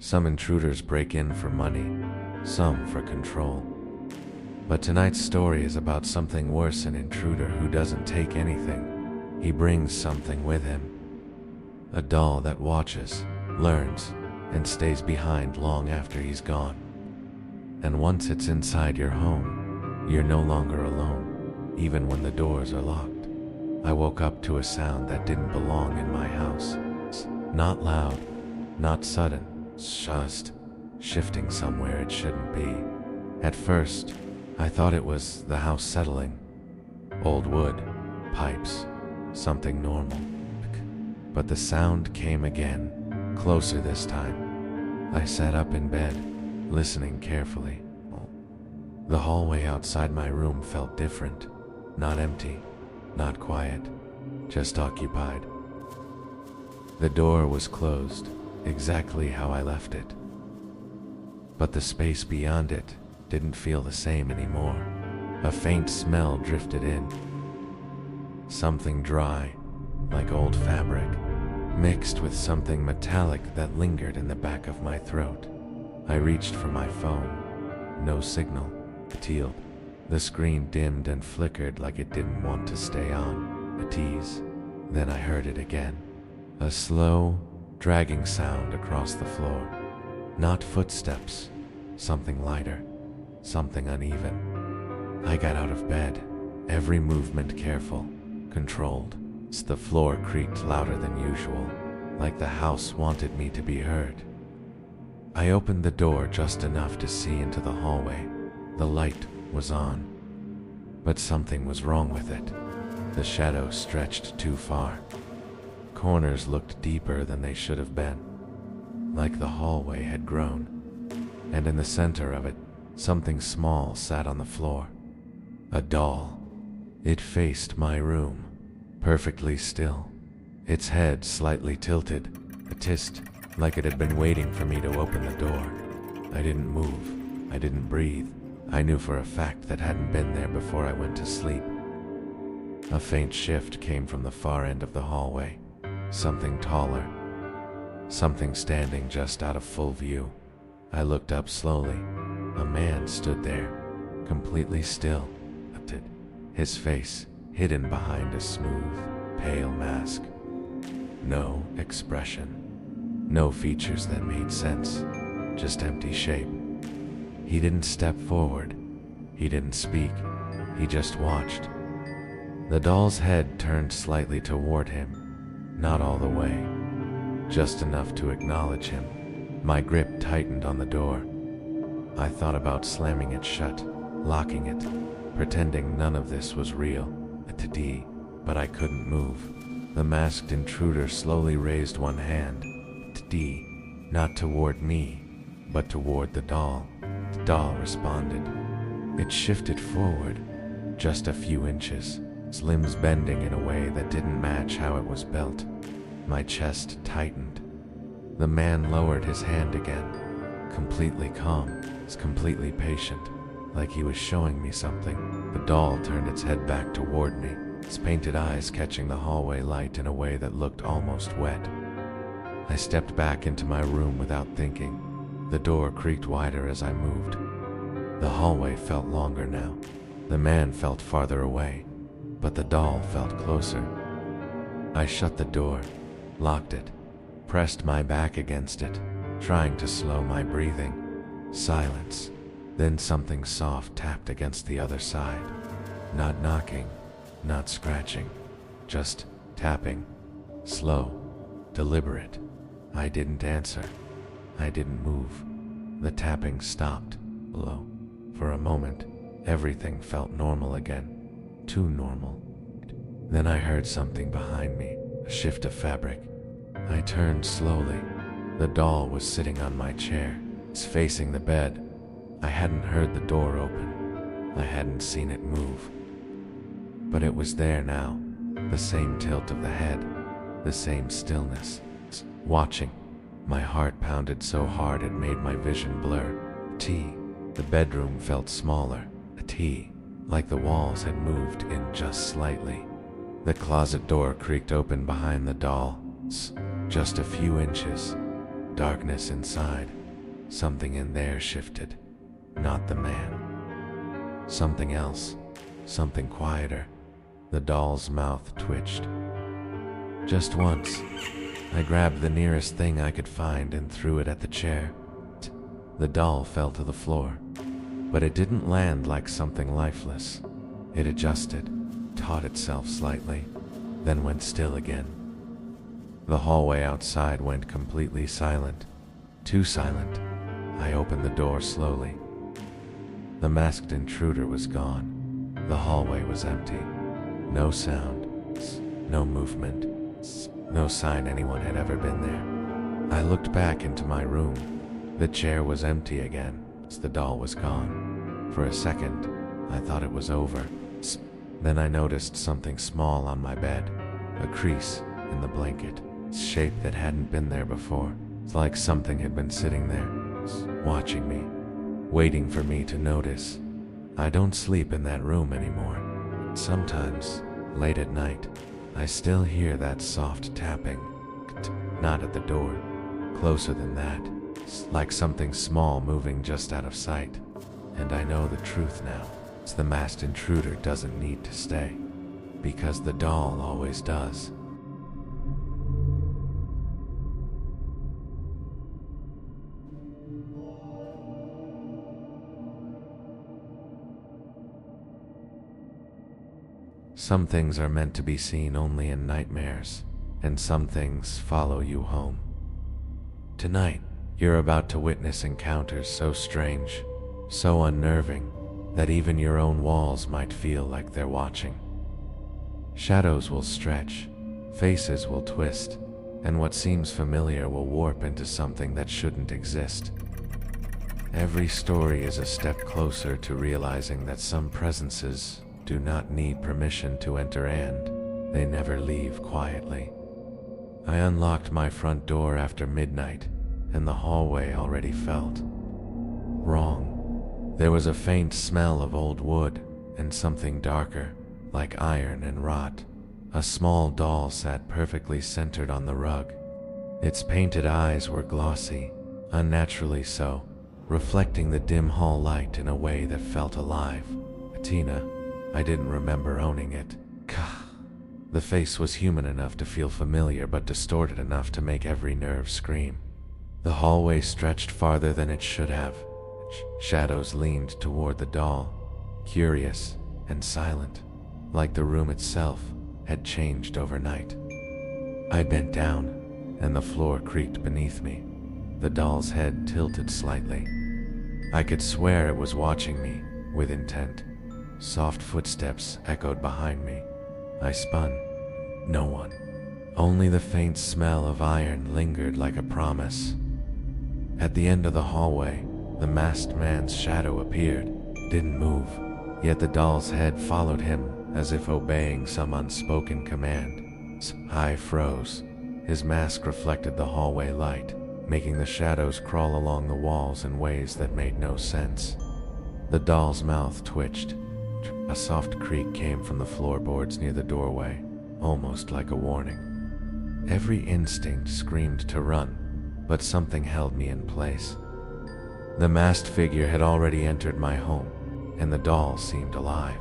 Some intruders break in for money, some for control. But tonight's story is about something worse: an intruder who doesn't take anything. He brings something with him. A doll that watches, learns, and stays behind long after he's gone. And once it's inside your home, you're no longer alone, even when the doors are locked. I woke up to a sound that didn't belong in my house. Not loud, not sudden, just shifting somewhere it shouldn't be. At first, I thought it was the house settling. Old wood, pipes, something normal. But the sound came again, closer this time. I sat up in bed, listening carefully. The hallway outside my room felt different. Not empty, not quiet, just occupied. The door was closed, exactly how I left it. But the space beyond it didn't feel the same anymore. A faint smell drifted in. Something dry, like old fabric, mixed with something metallic that lingered in the back of my throat. I reached for my phone. No signal. Teal. The screen dimmed and flickered like it didn't want to stay on. A tease. Then I heard it again. A slow, dragging sound across the floor. Not footsteps. Something lighter. Something uneven. I got out of bed, every movement careful, controlled. The floor creaked louder than usual, like the house wanted me to be heard. I opened the door just enough to see into the hallway. The light was on, but something was wrong with it. The shadows stretched too far. Corners looked deeper than they should have been, like the hallway had grown. And in the center of it, something small sat on the floor. A doll. It faced my room, perfectly still, its head slightly tilted, a tist, like it had been waiting for me to open the door. I didn't move. I didn't breathe. I knew for a fact that hadn't been there before I went to sleep. A faint shift came from the far end of the hallway. Something taller. Something standing just out of full view. I looked up slowly. A man stood there, completely still, his face hidden behind a smooth, pale mask. No expression. No features that made sense. Just empty shape. He didn't step forward. He didn't speak. He just watched. The doll's head turned slightly toward him. Not all the way. Just enough to acknowledge him. My grip tightened on the door. I thought about slamming it shut, locking it, pretending none of this was real, but I couldn't move. The masked intruder slowly raised one hand, not toward me, but toward the doll. The doll responded. It shifted forward, just a few inches, its limbs bending in a way that didn't match how it was built. My chest tightened. The man lowered his hand again, completely calm, completely patient, like he was showing me something. The doll turned its head back toward me, its painted eyes catching the hallway light in a way that looked almost wet. I stepped back into my room without thinking. The door creaked wider as I moved. The hallway felt longer now. The man felt farther away, but the doll felt closer. I shut the door, locked it, pressed my back against it, trying to slow my breathing. Silence. Then something soft tapped against the other side. Not knocking, not scratching, just tapping. Slow, deliberate. I didn't answer. I didn't move. The tapping stopped, below. For a moment, everything felt normal again. Too normal. Then I heard something behind me, a shift of fabric. I turned slowly. The doll was sitting on my chair, facing the bed. I hadn't heard the door open. I hadn't seen it move. But it was there now, the same tilt of the head, the same stillness. Watching. My heart pounded so hard it made my vision blur. The bedroom felt smaller, like the walls had moved in just slightly. The closet door creaked open behind the doll, just a few inches. Darkness inside. Something in there shifted. Not the man. Something else. Something quieter. The doll's mouth twitched. Just once, I grabbed the nearest thing I could find and threw it at the chair. The doll fell to the floor, but it didn't land like something lifeless. It adjusted, taut itself slightly, then went still again. The hallway outside went completely silent. Too silent. I opened the door slowly. The masked intruder was gone. The hallway was empty. No sound, no movement, no sign anyone had ever been there. I looked back into my room. The chair was empty again. The doll was gone. For a second, I thought it was over. Then I noticed something small on my bed, a crease in the blanket, shape that hadn't been there before. It's like something had been sitting there, watching me, waiting for me to notice. I don't sleep in that room anymore. Sometimes, late at night, I still hear that soft tapping. Not at the door, closer than that. Like something small moving just out of sight. And I know the truth now. The masked intruder doesn't need to stay, because the doll always does. Some things are meant to be seen only in nightmares, and some things follow you home. Tonight, you're about to witness encounters so strange, so unnerving, that even your own walls might feel like they're watching. Shadows will stretch, faces will twist, and what seems familiar will warp into something that shouldn't exist. Every story is a step closer to realizing that some presences do not need permission to enter, and they never leave quietly. I unlocked my front door after midnight, and the hallway already felt wrong. There was a faint smell of old wood and something darker, like iron and rot. A small doll sat perfectly centered on the rug. Its painted eyes were glossy, unnaturally so, reflecting the dim hall light in a way that felt alive. Patina. I didn't remember owning it. The face was human enough to feel familiar, but distorted enough to make every nerve scream. The hallway stretched farther than it should have. Shadows leaned toward the doll, curious and silent, like the room itself had changed overnight. I bent down, and the floor creaked beneath me. The doll's head tilted slightly. I could swear it was watching me, with intent. Soft footsteps echoed behind me. I spun. No one. Only the faint smell of iron lingered like a promise. At the end of the hallway, the masked man's shadow appeared, didn't move, yet the doll's head followed him as if obeying some unspoken command. I froze. His mask reflected the hallway light, making the shadows crawl along the walls in ways that made no sense. The doll's mouth twitched. A soft creak came from the floorboards near the doorway, almost like a warning. Every instinct screamed to run, but something held me in place. The masked figure had already entered my home, and the doll seemed alive.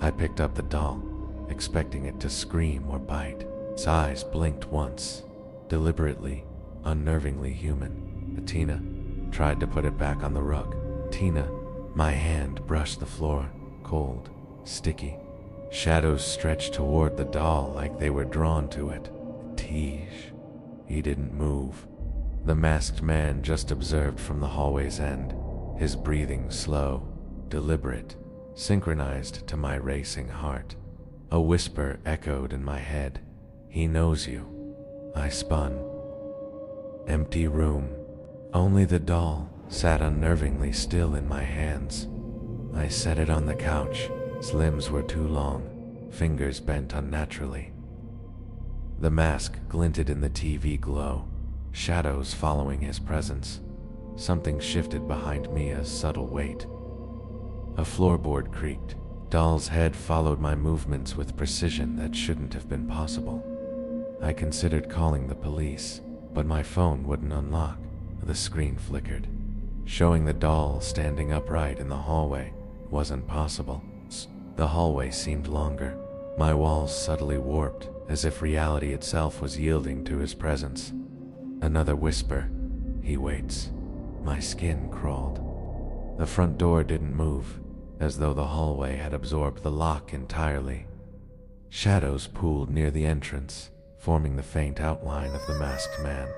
I picked up the doll, expecting it to scream or bite. Its eyes blinked once, deliberately, unnervingly human. Tina tried to put it back on the rug. Tina. My hand brushed the floor, cold, sticky. Shadows stretched toward the doll like they were drawn to it. Tige. He didn't move. The masked man just observed from the hallway's end, his breathing slow, deliberate, synchronized to my racing heart. A whisper echoed in my head. He knows you. I spun. Empty room. Only the doll sat unnervingly still in my hands. I set it on the couch. Its limbs were too long, fingers bent unnaturally. The mask glinted in the TV glow, shadows following his presence. Something shifted behind me, a subtle weight. A floorboard creaked. Doll's head followed my movements with precision that shouldn't have been possible. I considered calling the police, but my phone wouldn't unlock. The screen flickered. Showing the doll standing upright in the hallway wasn't possible. The hallway seemed longer. My walls subtly warped, as if reality itself was yielding to his presence. Another whisper. He waits. My skin crawled. The front door didn't move, as though the hallway had absorbed the lock entirely. Shadows pooled near the entrance, forming the faint outline of the masked man.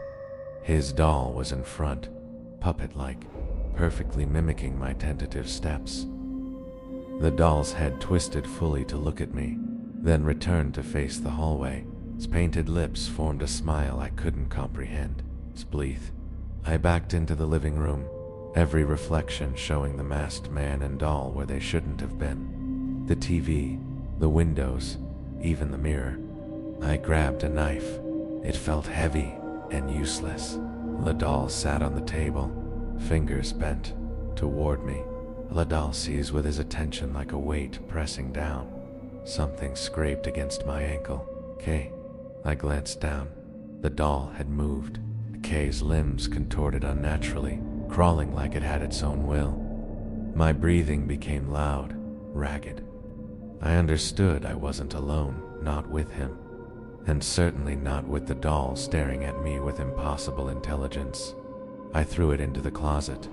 His doll was in front, puppet-like, perfectly mimicking my tentative steps. The doll's head twisted fully to look at me, then returned to face the hallway. Its painted lips formed a smile I couldn't comprehend. Spleeth. I backed into the living room, every reflection showing the masked man and doll where they shouldn't have been. The TV, the windows, even the mirror. I grabbed a knife. It felt heavy and useless. The doll sat on the table, fingers bent toward me. The doll seized with his attention like a weight pressing down. Something scraped against my ankle. Kay. I glanced down. The doll had moved. Kay's limbs contorted unnaturally, crawling like it had its own will. My breathing became loud, ragged. I understood I wasn't alone, not with him, and certainly not with the doll staring at me with impossible intelligence. I threw it into the closet.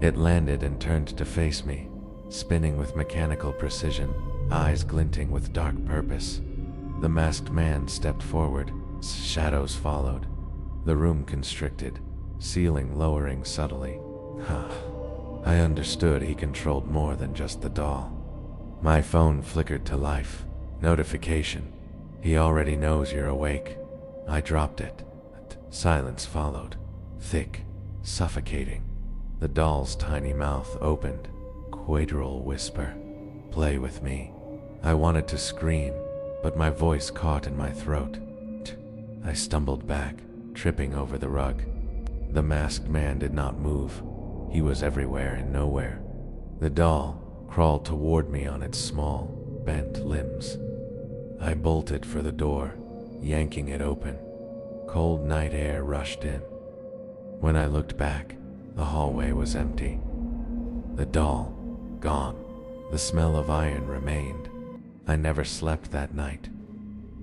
It landed and turned to face me, spinning with mechanical precision, eyes glinting with dark purpose. The masked man stepped forward. Shadows followed. The room constricted, ceiling lowering subtly. I understood he controlled more than just the doll. My phone flickered to life. Notification. He already knows you're awake. I dropped it. Silence followed. Thick, suffocating. The doll's tiny mouth opened. Quateral whisper. Play with me. I wanted to scream, but my voice caught in my throat. I stumbled back, tripping over the rug. The masked man did not move. He was everywhere and nowhere. The doll crawled toward me on its small, bent limbs. I bolted for the door, yanking it open. Cold night air rushed in. When I looked back, the hallway was empty. The doll, gone. The smell of iron remained. I never slept that night.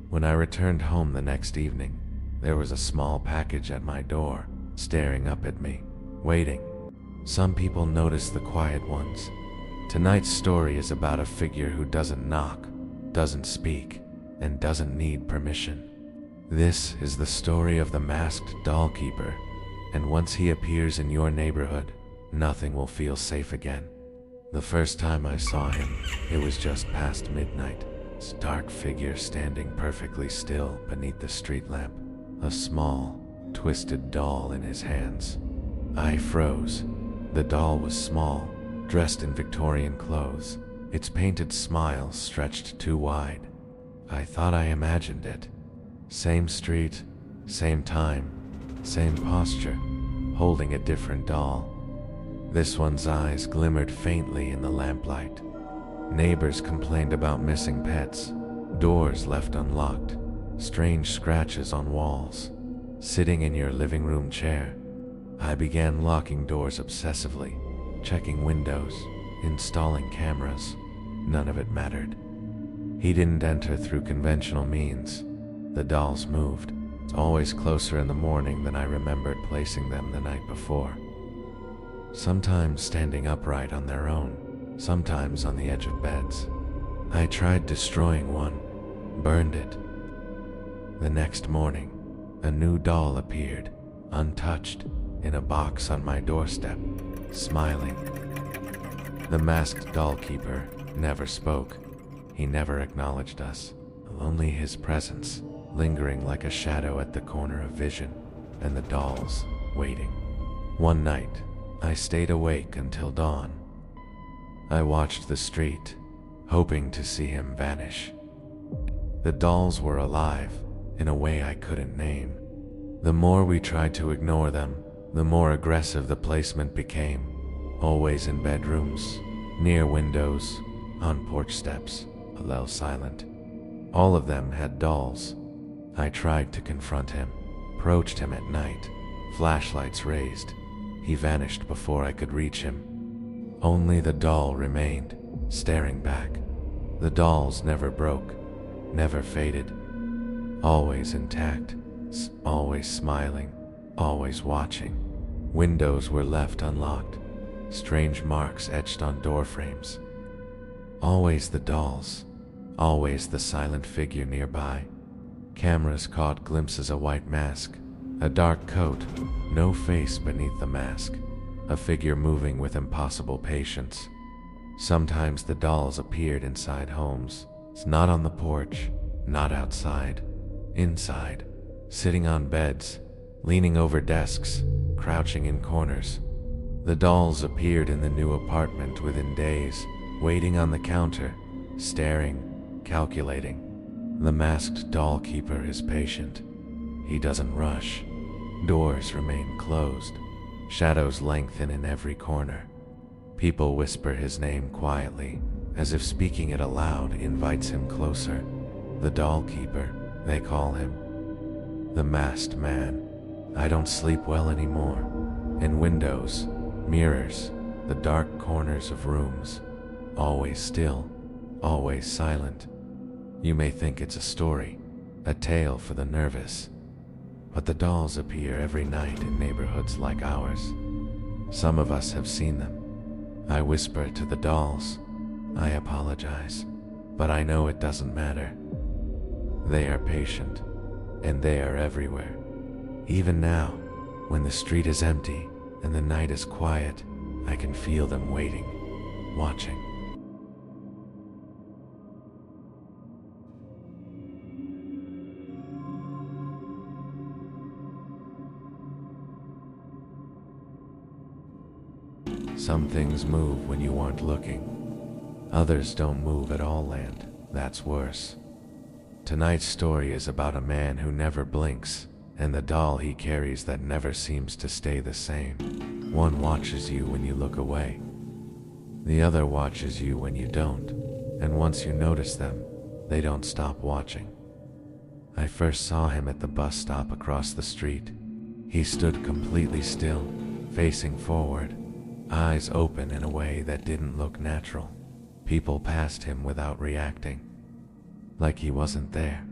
When I returned home the next evening, there was a small package at my door, staring up at me, waiting. Some people notice the quiet ones. Tonight's story is about a figure who doesn't knock, doesn't speak, and doesn't need permission. This is the story of the masked Dollkeeper, and once he appears in your neighborhood, nothing will feel safe again. The first time I saw him, it was just past midnight. His dark figure standing perfectly still beneath the street lamp, a small, twisted doll in his hands. I froze. The doll was small, dressed in Victorian clothes. Its painted smile stretched too wide. I thought I imagined it. Same street, same time, same posture, holding a different doll. This one's eyes glimmered faintly in the lamplight. Neighbors complained about missing pets, doors left unlocked, strange scratches on walls. Sitting in your living room chair, I began locking doors obsessively, checking windows, installing cameras. None of it mattered. He didn't enter through conventional means. The dolls moved, always closer in the morning than I remembered placing them the night before. Sometimes standing upright on their own, sometimes on the edge of beds. I tried destroying one, burned it. The next morning, a new doll appeared, untouched, in a box on my doorstep, smiling. The masked Dollkeeper never spoke. He never acknowledged us, only his presence, lingering like a shadow at the corner of vision, and the dolls waiting. One night, I stayed awake until dawn. I watched the street, hoping to see him vanish. The dolls were alive, in a way I couldn't name. The more we tried to ignore them, the more aggressive the placement became. Always in bedrooms, near windows, on porch steps, silent. All of them had dolls. I tried to confront him, approached him at night, flashlights raised. He vanished before I could reach him. Only the doll remained, staring back. The dolls never broke, never faded, always intact, always smiling, always watching. Windows were left unlocked, strange marks etched on door frames. Always the dolls, always the silent figure nearby. Cameras caught glimpses of a white mask, a dark coat, no face beneath the mask, a figure moving with impossible patience. Sometimes the dolls appeared inside homes, not on the porch, not outside, inside, sitting on beds, leaning over desks, crouching in corners. The dolls appeared in the new apartment within days, waiting on the counter, staring, calculating. The masked Dollkeeper is patient. He doesn't rush. Doors remain closed. Shadows lengthen in every corner. People whisper his name quietly, as if speaking it aloud invites him closer. The Dollkeeper, they call him. The masked man. I don't sleep well anymore. In windows, mirrors, the dark corners of rooms, always still, always silent. You may think it's a story, a tale for the nervous, but the dolls appear every night in neighborhoods like ours. Some of us have seen them. I whisper to the dolls, I apologize, but I know it doesn't matter. They are patient, and they are everywhere. Even now, when the street is empty and the night is quiet, I can feel them waiting, watching. Some things move when you aren't looking. Others don't move at all, and that's worse. Tonight's story is about a man who never blinks, and the doll he carries that never seems to stay the same. One watches you when you look away. The other watches you when you don't, and once you notice them, they don't stop watching. I first saw him at the bus stop across the street. He stood completely still, facing forward, eyes open in a way that didn't look natural. People passed him without reacting, like he wasn't there,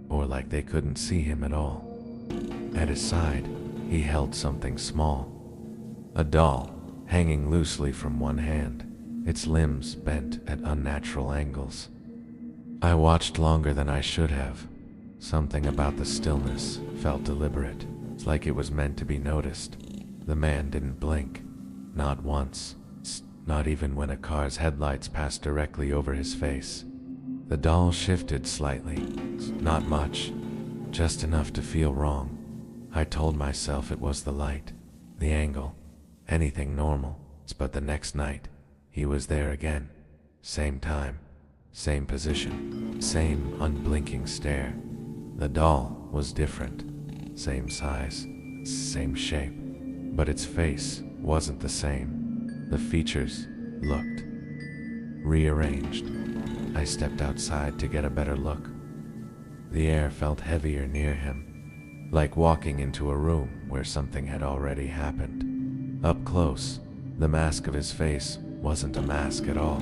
or like they couldn't see him at all. At his side, he held something small, a doll hanging loosely from one hand, its limbs bent at unnatural angles. I watched longer than I should have. Something about the stillness felt deliberate, like it was meant to be noticed. The man didn't blink. Not once, not even when a car's headlights passed directly over his face. The doll shifted slightly, not much, just enough to feel wrong. I told myself it was the light, the angle, anything normal, but the next night, he was there again. Same time, same position, same unblinking stare. The doll was different, same size, same shape, but its face wasn't the same. The features looked rearranged. I stepped outside to get a better look. The air felt heavier near him, like walking into a room where something had already happened. Up close, the mask of his face wasn't a mask at all.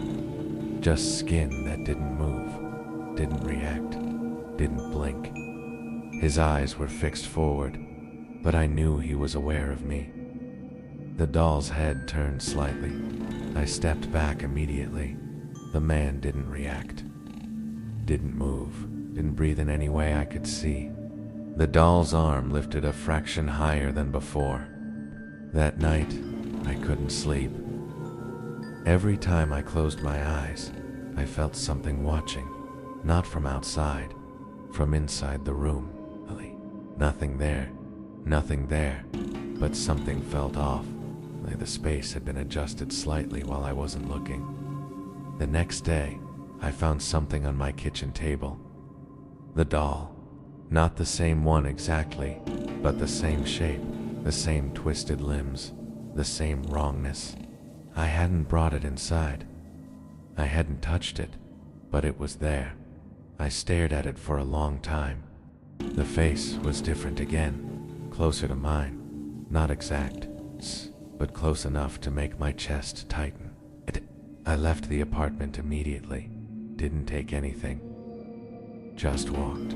Just skin that didn't move, didn't react, didn't blink. His eyes were fixed forward, but I knew he was aware of me. The doll's head turned slightly. I stepped back immediately. The man didn't react, didn't move, didn't breathe in any way I could see. The doll's arm lifted a fraction higher than before. That night, I couldn't sleep. Every time I closed my eyes, I felt something watching, not from outside, from inside the room. Nothing there, but something felt off, like the space had been adjusted slightly while I wasn't looking. The next day, I found something on my kitchen table. The doll. Not the same one exactly, but the same shape, the same twisted limbs, the same wrongness. I hadn't brought it inside. I hadn't touched it, but it was there. I stared at it for a long time. The face was different again. closer to mine. Not exact, but close enough to make my chest tighten. I left the apartment immediately. Didn't take anything. Just walked.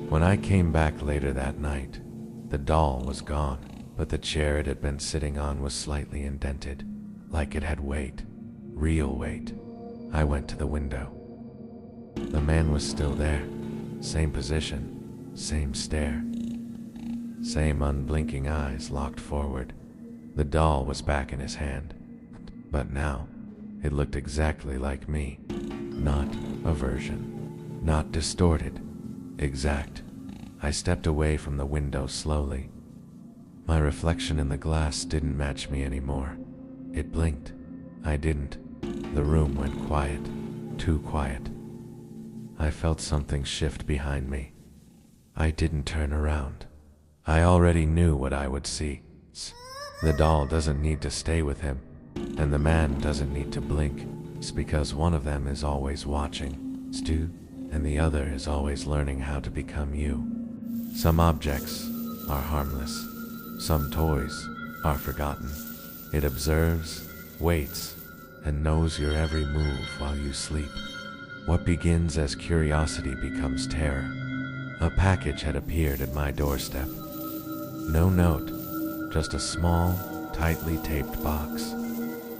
When I came back later that night, the doll was gone, but the chair it had been sitting on was slightly indented, like it had weight. Real weight. I went to the window. The man was still there. Same position. Same stare. Same unblinking eyes locked forward. The doll was back in his hand. But now, it looked exactly like me. Not a version. Not distorted. Exact. I stepped away from the window slowly. My reflection in the glass didn't match me anymore. It blinked. I didn't. The room went quiet. Too quiet. I felt something shift behind me. I didn't turn around. I already knew what I would see. The doll doesn't need to stay with him, and the man doesn't need to blink. It's because one of them is always watching, Stu, and the other is always learning how to become you. Some objects are harmless. Some toys are forgotten. It observes, waits, and knows your every move while you sleep. What begins as curiosity becomes terror. A package had appeared at my doorstep. No note, just a small, tightly taped box.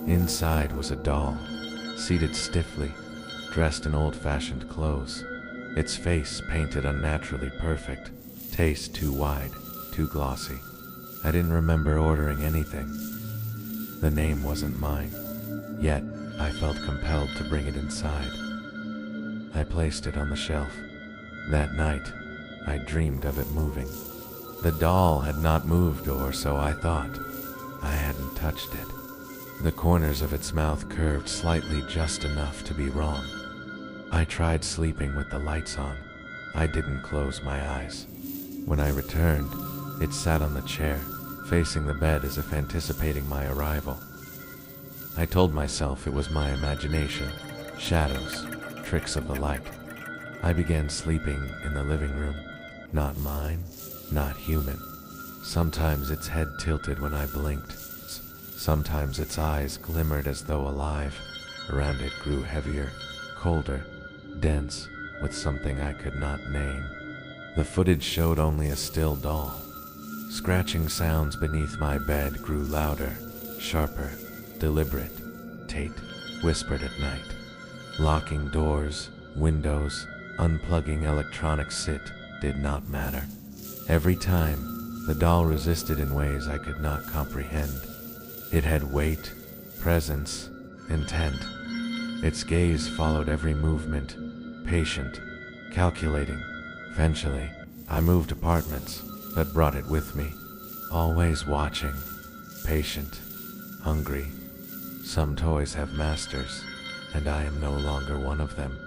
Inside was a doll, seated stiffly, dressed in old-fashioned clothes. Its face painted unnaturally perfect, taste too wide, too glossy. I didn't remember ordering anything. The name wasn't mine, yet I felt compelled to bring it inside. I placed it on the shelf. That night, I dreamed of it moving. The doll had not moved, or so I thought. I hadn't touched it. The corners of its mouth curved slightly, just enough to be wrong. I tried sleeping with the lights on. I didn't close my eyes. When I returned, it sat on the chair, facing the bed as if anticipating my arrival. I told myself it was my imagination, shadows, tricks of the light. I began sleeping in the living room. Not mine, not human. Sometimes its head tilted when I blinked. Sometimes its eyes glimmered as though alive. Around it grew heavier, colder, dense, with something I could not name. The footage showed only a still doll. Scratching sounds beneath my bed grew louder, sharper, deliberate. Tate whispered at night. Locking doors, windows, unplugging electronics, it did not matter. Every time, the doll resisted in ways I could not comprehend. It had weight, presence, intent. Its gaze followed every movement, patient, calculating. Eventually, I moved apartments, but brought it with me. Always watching, patient, hungry. Some toys have masters, and I am no longer one of them.